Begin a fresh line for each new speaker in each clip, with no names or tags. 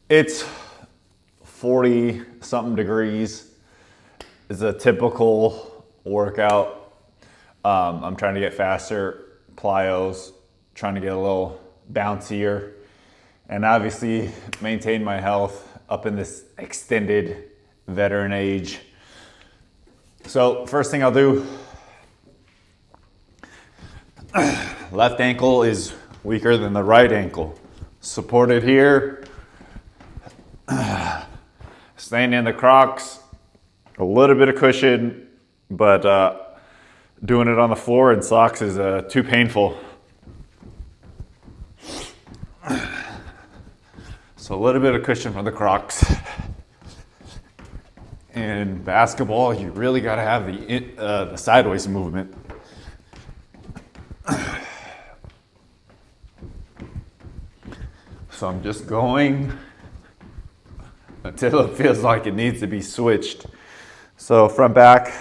It's 40 something degrees. It's a typical workout. I'm trying to get faster, plyos, trying to get a little bouncier, and obviously maintain my health up in this extended veteran age. So first thing I'll do, left ankle is weaker than the right ankle. Supported here, staying in the Crocs, a little bit of cushion, but doing it on the floor in socks is too painful. So a little bit of cushion from the Crocs. In basketball, you really got to have the sideways movement. So I'm just going until it feels like it needs to be switched. So front back.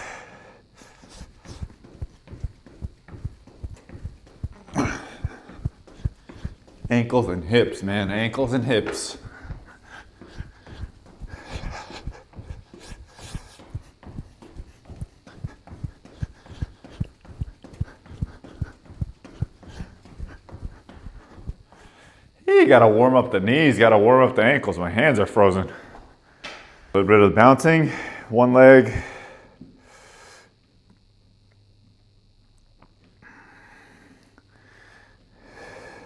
Ankles and hips, man. Ankles and hips. You gotta warm up the knees, gotta warm up the ankles. My hands are frozen. A little bit of bouncing, one leg.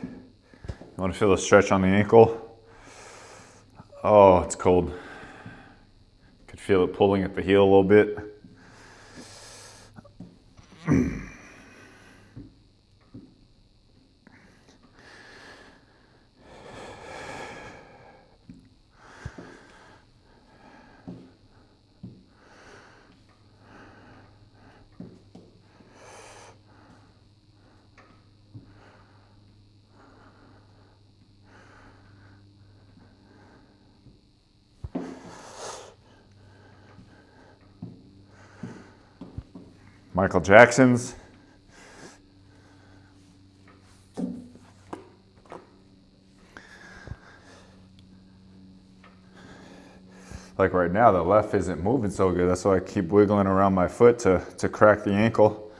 You wanna feel the stretch on the ankle? Oh, it's cold. Could feel it pulling at the heel a little bit. Michael Jackson's. Like right now, the left isn't moving so good. That's why I keep wiggling around my foot to crack the ankle.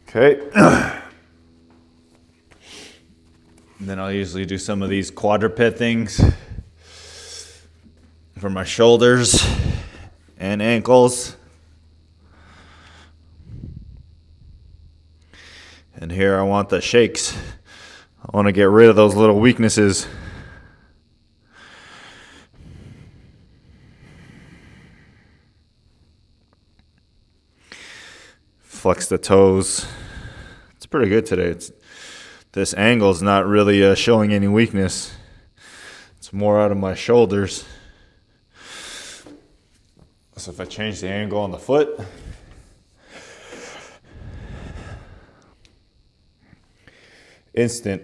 Okay. And then I'll usually do some of these quadruped things for my shoulders and ankles. And here I want the shakes. I want to get rid of those little weaknesses. Flex the toes. It's pretty good today. This angle is not really showing any weakness. It's more out of my shoulders. So if I change the angle on the foot, instant.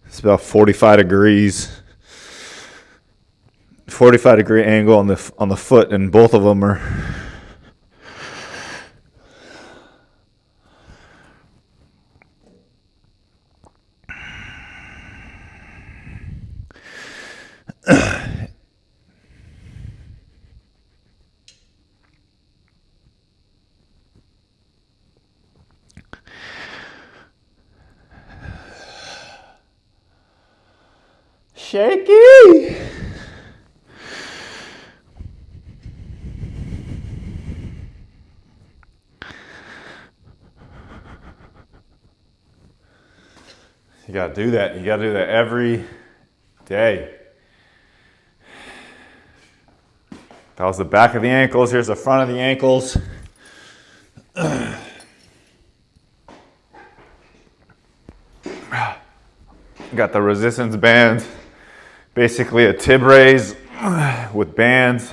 It's about 45 degrees. 45-degree angle on the foot, and both of them are shaky. You gotta do that. You gotta do that every day. That was the back of the ankles. Here's the front of the ankles. Got the resistance band. Basically a tib raise with bands.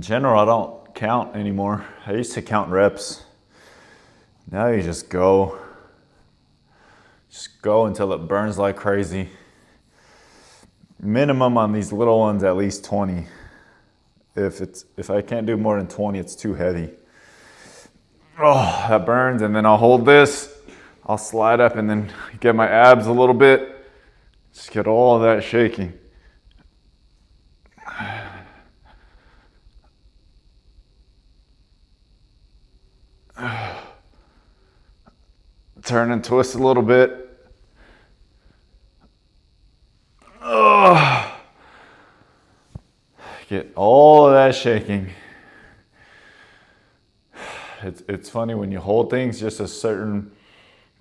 general, I don't count anymore. I used to count reps. Now you just go. Just go until it burns like crazy. Minimum on these little ones, at least 20. If I can't do more than 20, it's too heavy. Oh, that burns, and then I'll hold this. I'll slide up and then get my abs a little bit. Just get all of that shaking. Turn and twist a little bit. Get all of that shaking. It's funny when you hold things, just a certain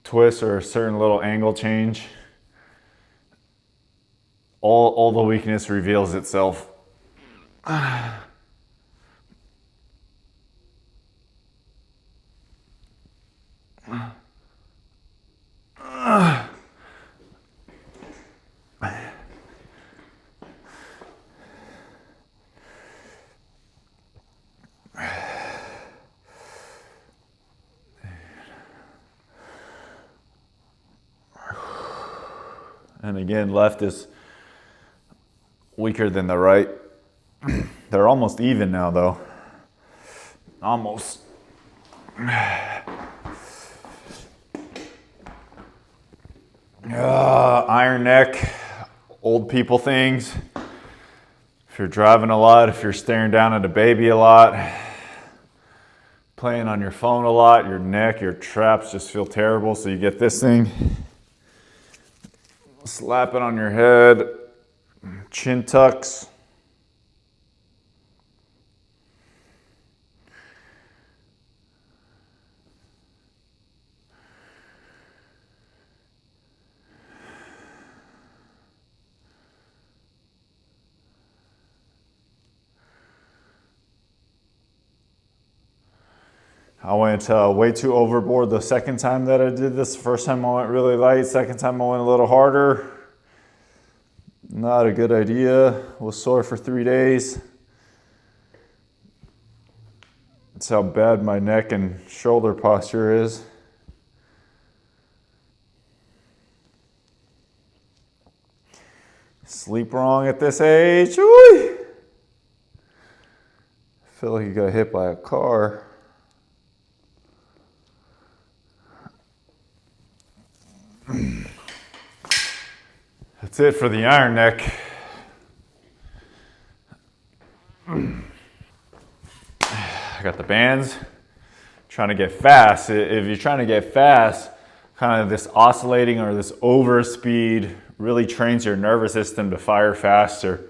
twist or a certain little angle change, all the weakness reveals itself. And again, left is weaker than the right. They're almost even now, though. Almost. Iron neck, old people things. If you're driving a lot, if you're staring down at a baby a lot, playing on your phone a lot, your neck, your traps just feel terrible. So you get this thing. Slap it on your head, chin tucks. I went way too overboard the second time that I did this. First time I went really light, second time I went a little harder. Not a good idea. Was sore for 3 days. That's how bad my neck and shoulder posture is. Sleep wrong at this age. Woo! I feel like you got hit by a car. That's it for the iron neck. I got the bands. Trying to get fast. If you're trying to get fast, kind of this oscillating or this over speed really trains your nervous system to fire faster.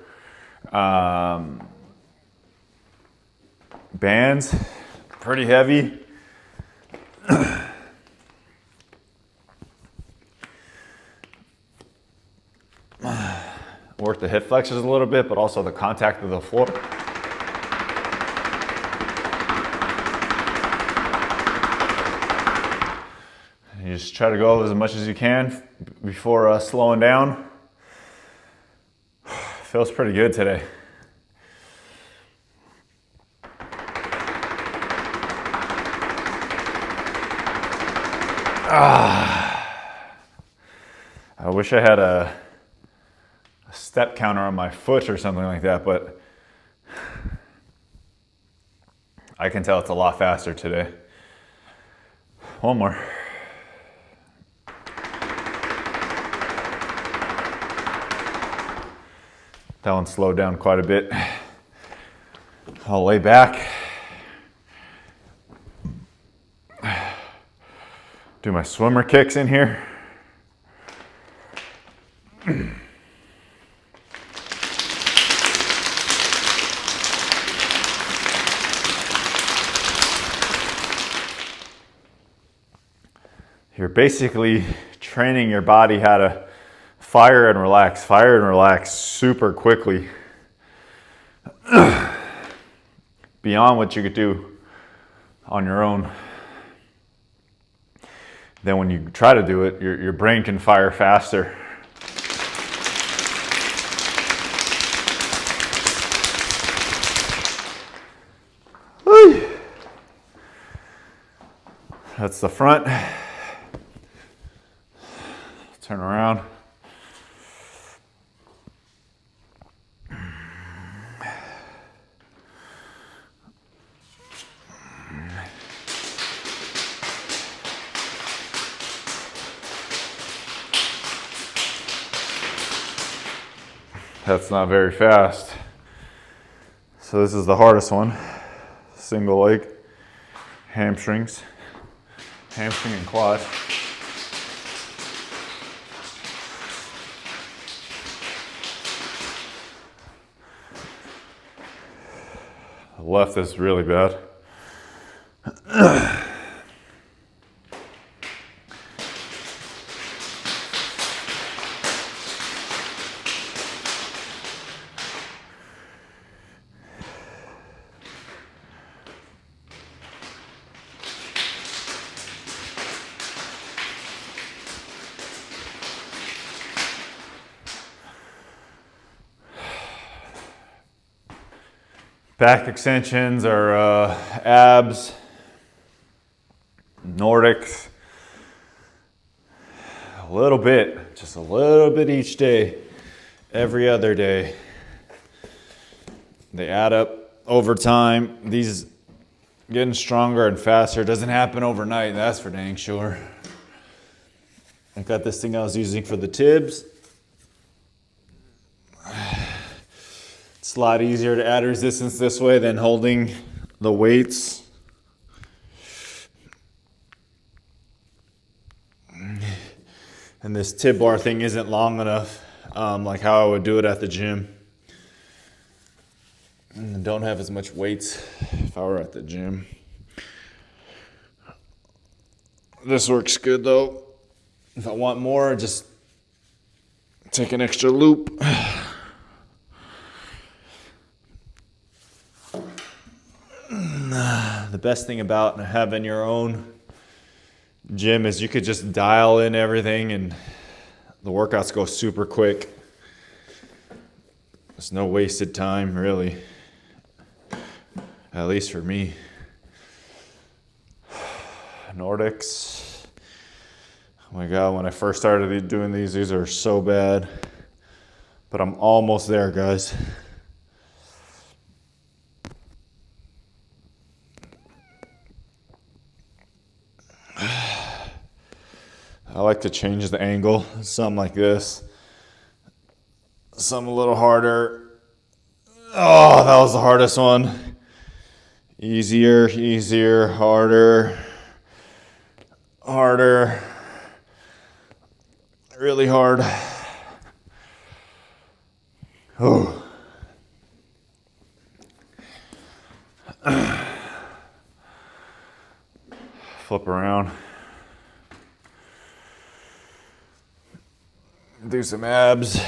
Bands, pretty heavy. Work the hip flexors a little bit, but also the contact of the floor. You just try to go as much as you can before slowing down. Feels pretty good today. I wish I had a step counter on my foot or something like that, but I can tell it's a lot faster today. One more. That one slowed down quite a bit. I'll lay back. Do my swimmer kicks in here. You're basically training your body how to fire and relax super quickly. Beyond what you could do on your own. Then when you try to do it, your brain can fire faster. That's the front. Turn around. That's not very fast. So this is the hardest one. Single leg, hamstrings, hamstring and quad. The left is really bad. Back extensions are abs, Nordics, a little bit, just a little bit each day, every other day. They add up over time. These getting stronger and faster doesn't happen overnight, that's for dang sure. I got this thing I was using for the tibs. It's a lot easier to add resistance this way than holding the weights. And this tib bar thing isn't long enough, like how I would do it at the gym. And don't have as much weights if I were at the gym. This works good though. If I want more, just take an extra loop. The best thing about having your own gym is you could just dial in everything and the workouts go super quick. There's no wasted time, really. At least for me. Nordics. Oh my God, when I first started doing these are so bad. But I'm almost there, guys. I like to change the angle, some like this, some a little harder. Oh, that was the hardest one. Easier, easier, harder, harder, really hard. Oh. Flip around. Do some abs.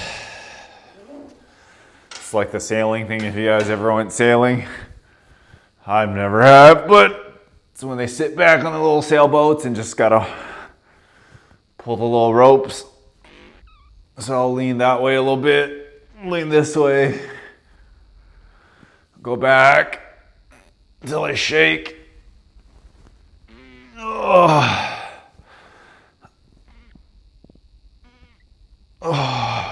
It's like the sailing thing if you guys ever went sailing. I've never have, but it's when they sit back on the little sailboats and just gotta pull the little ropes. So I'll lean that way a little bit, lean this way, go back until I shake. Oh. Oh.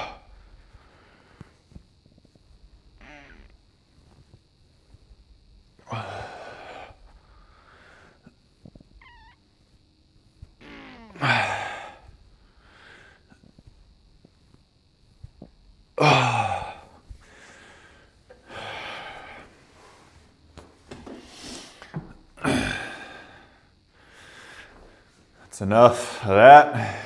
That's enough of that.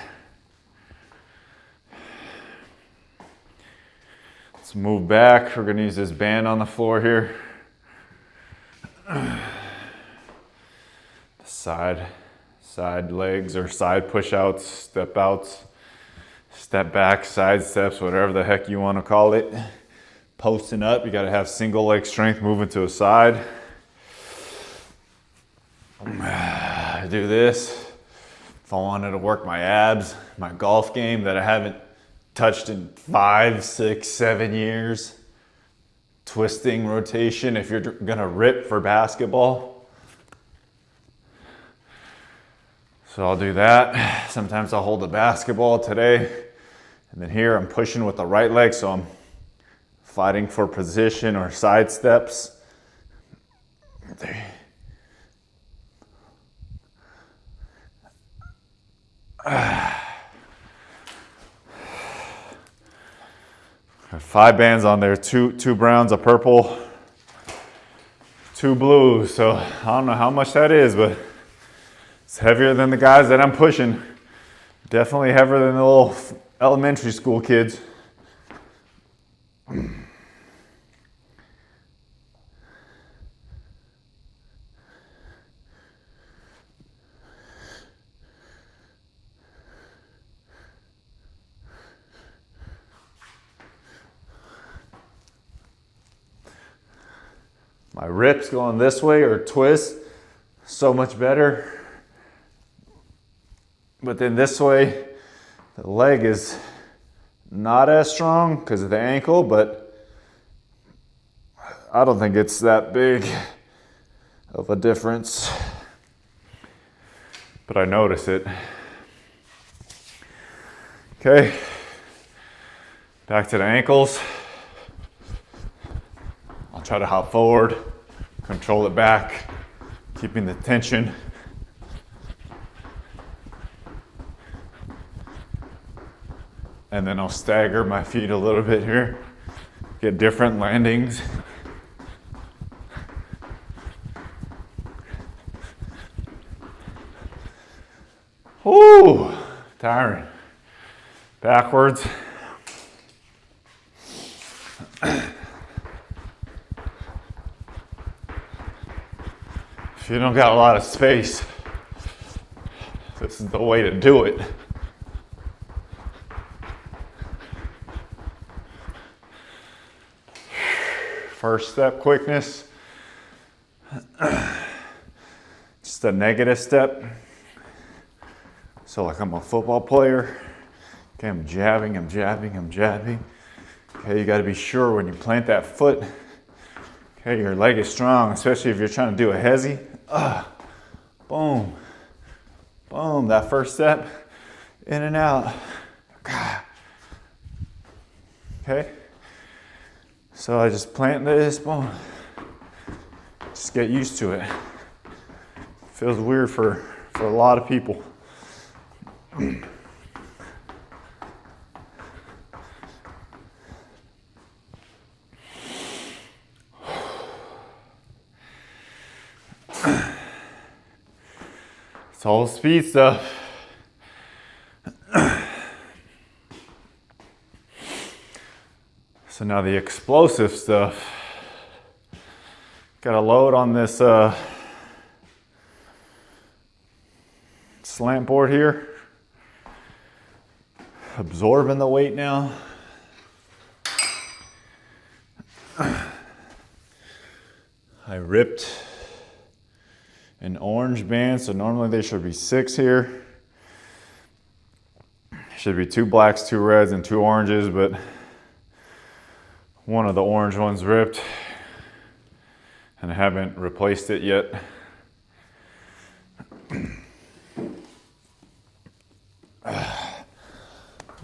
Let's move back. We're going to use this band on the floor here. Side legs or side push-outs, step-outs, step back, side steps, whatever the heck you want to call it. Posting up, you got to have single leg strength moving to a side. Do this. If I wanted to work my abs, my golf game that I haven't touched in 5, 6, 7 years. Twisting rotation if you're gonna rip for basketball. So I'll do that. Sometimes I'll hold the basketball today. And then here I'm pushing with the right leg, so I'm fighting for position or side steps. There. 5 bands on there, two browns, a purple, 2 blues. So I don't know how much that is, but it's heavier than the guys that I'm pushing. Definitely heavier than the little elementary school kids. My rips going this way or twist, so much better. But then this way, the leg is not as strong because of the ankle, but I don't think it's that big of a difference. But I notice it. Okay, back to the ankles. I'll try to hop forward, control it back, keeping the tension. And then I'll stagger my feet a little bit here, get different landings. Whoo, tiring. Backwards. If you don't got a lot of space, this is the way to do it. First step, quickness. Just a negative step. So like I'm a football player. Okay, I'm jabbing. Okay, you gotta be sure when you plant that foot, okay, your leg is strong, especially if you're trying to do a hezi. Boom, boom, that first step, in and out. Okay, so I just plant this, boom. Just get used to it. Feels weird for a lot of people. It's all speed stuff. So now the explosive stuff. Got a load on this slant board here. Absorbing the weight now. I ripped an orange band, so normally there should be 6 here. Should be 2 blacks, 2 reds, and 2 oranges, but one of the orange ones ripped and I haven't replaced it yet.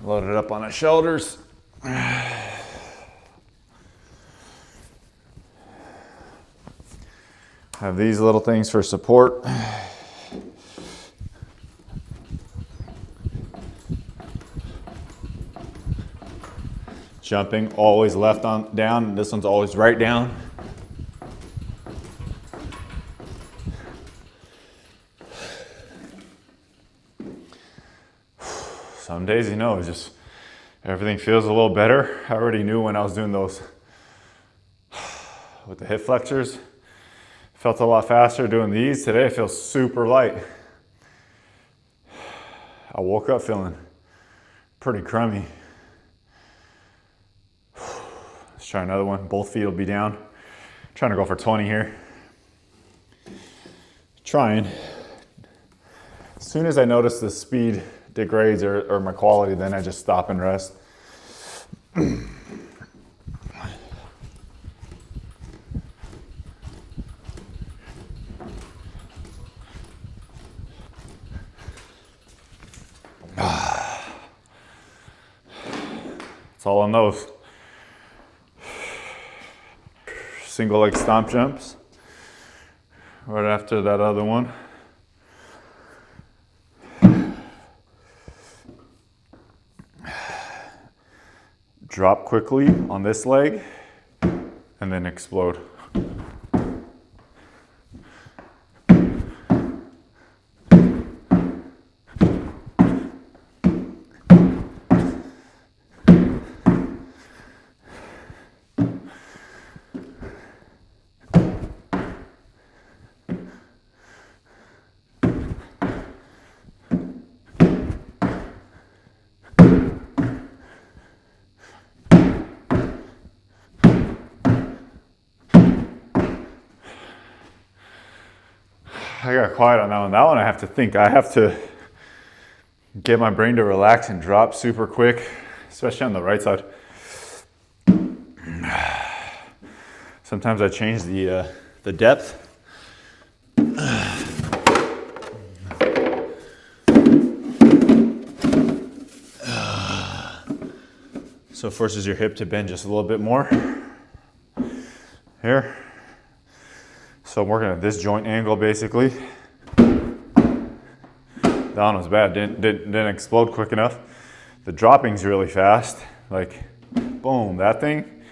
Load it up on the shoulders. Have these little things for support. Jumping, always left on down. This one's always right down. Some days, you know, it's just everything feels a little better. I already knew when I was doing those with the hip flexors. Felt a lot faster doing these. Today I feel super light. I woke up feeling pretty crummy. Let's try another one. Both feet will be down. Trying to go for 20 here. Trying. As soon as I notice the speed degrades or my quality, then I just stop and rest. That's all on those. Single leg stomp jumps right after that other one. Drop quickly on this leg and then explode. I got quiet on that one. That one I have to think. I have to get my brain to relax and drop super quick, especially on the right side. Sometimes I change the depth. So it forces your hip to bend just a little bit more. Here. So I'm working at this joint angle basically. That one was bad, didn't explode quick enough. The dropping's really fast, like boom, that thing.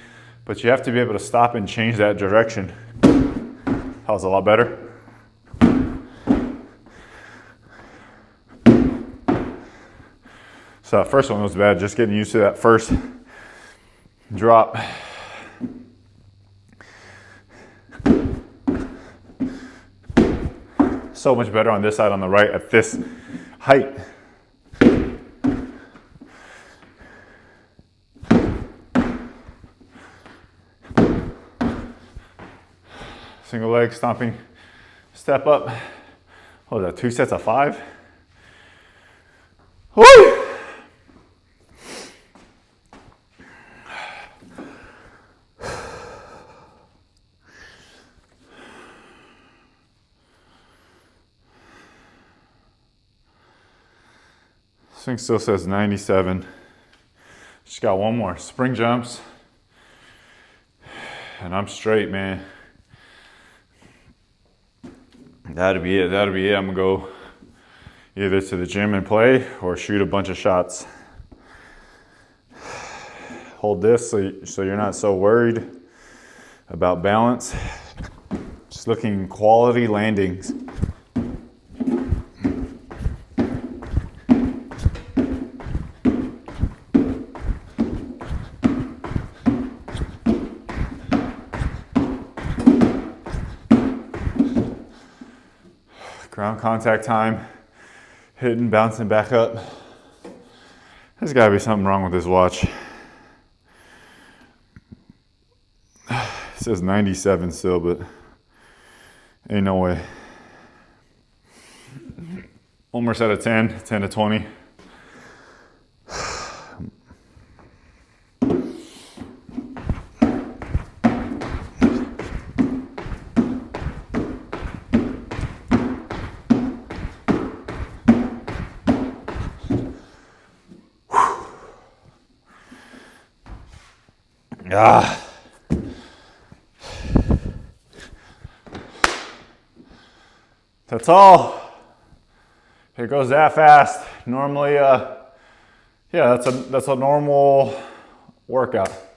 But you have to be able to stop and change that direction. That was a lot better. So that first one was bad, just getting used to that first drop. So much better on this side on the right at this height. Single leg stomping, step up. What was that, 2 sets of 5? Woo! This thing still says 97. Just got one more. Spring jumps. And I'm straight, man. That'll be it. That'll be it. I'm gonna go either to the gym and play or shoot a bunch of shots. Hold this so you're not so worried about balance. Just looking quality landings. Ground contact time, hitting, bouncing back up. There's gotta be something wrong with this watch. It says 97 still, but ain't no way. One more set of 10 to 20. Ah. That's all. It goes that fast. Normally, yeah, that's a normal workout.